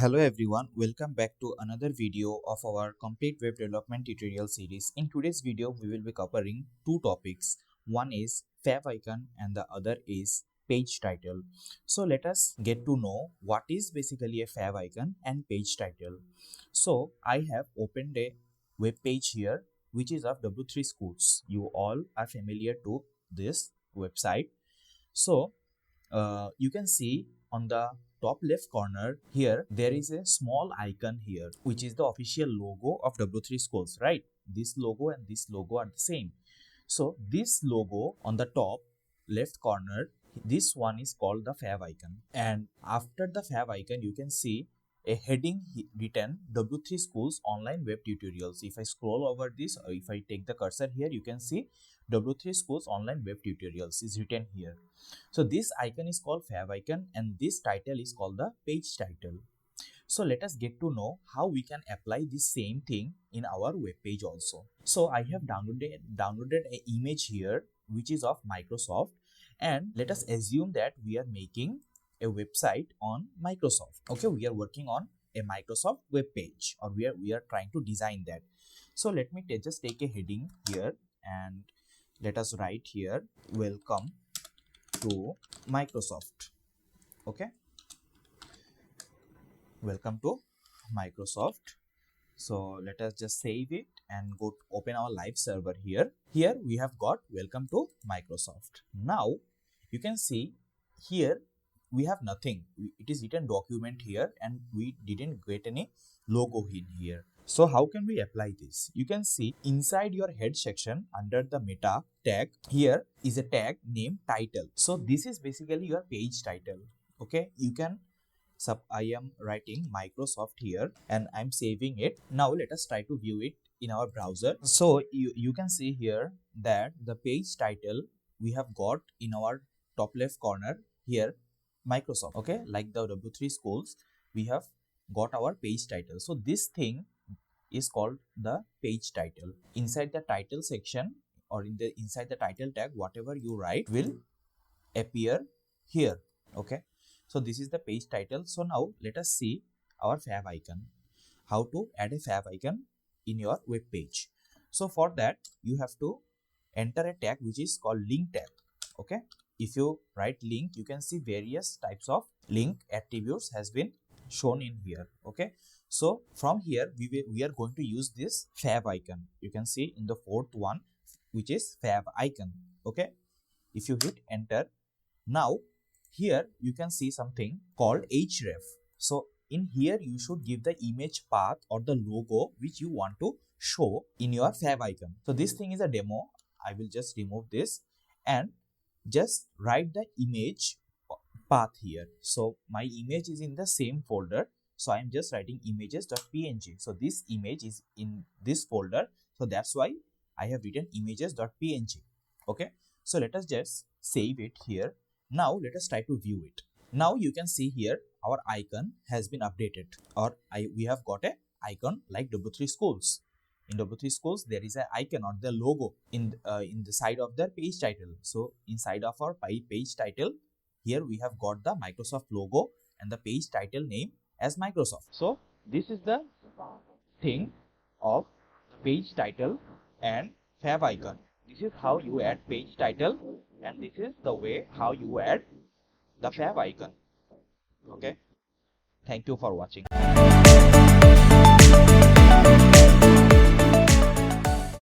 Hello everyone, welcome back to another video of our complete web development tutorial series. In today's video, we will be covering two topics. One is favicon and the other is page title. So let us get to know what is basically a favicon and page title. So I have opened a web page here which is of W3 Schools. You all are familiar to this website. So you can see on the top left corner here there is a small icon here which is the official logo of W3 Schools, right? This logo and this logo are the same. So this logo on the top left corner, this one is called the favicon, and after the favicon you can see a heading written W3 Schools online web tutorials. If I scroll over this, or if I take the cursor here, you can see W3 Schools online web tutorials is written here. So this icon is called favicon and this title is called the page title. So let us get to know how we can apply this same thing in our web page also. So I have downloaded an image here which is of Microsoft, and let us assume that we are making a website on Microsoft. Okay, we are working on a Microsoft web page, or we are trying to design that. So let me just take a heading here and let us write here welcome to Microsoft. Okay, welcome to Microsoft. So let us just save it and go to open our live server here. Here we have got welcome to Microsoft. Now you can see here we have nothing. It is written document here and we didn't get any logo in here. So how can we apply this? You can see inside your head section under the meta tag, here is a tag named title. So this is basically your page title. Okay, you can I am writing Microsoft here and I'm saving it. Now let us try to view it in our browser. So you can see here that the page title we have got in our top left corner here Microsoft. Okay, like the W3 Schools, we have got our page title. So this thing is called the page title. Inside the title section or inside the title tag, whatever you write will appear here. Okay, so this is the page title. So now let us see our favicon, how to add a favicon in your web page. So for that you have to enter a tag which is called link tag. Okay, if you write link, you can see various types of link attributes has been shown in here. Okay, so from here we are going to use this favicon. You can see in the fourth one which is favicon. Okay, if you hit enter, now here you can see something called href. So in here you should give the image path or the logo which you want to show in your favicon. So this thing is a demo. I will just remove this and just write the image path here. So my image is in the same folder, so I am just writing images.png. So this image is in this folder, so that's why I have written images.png. Okay, so let us just save it here. Now let us try to view it. Now you can see here our icon has been updated, or we have got a icon like W3 Schools. In W3 Schools, there is an icon or the logo in the side of the page title. So inside of our page title, here we have got the Microsoft logo and the page title name as Microsoft. So this is the thing of page title and favicon. This is how you add page title, and this is the way how you add the favicon. Okay, thank you for watching.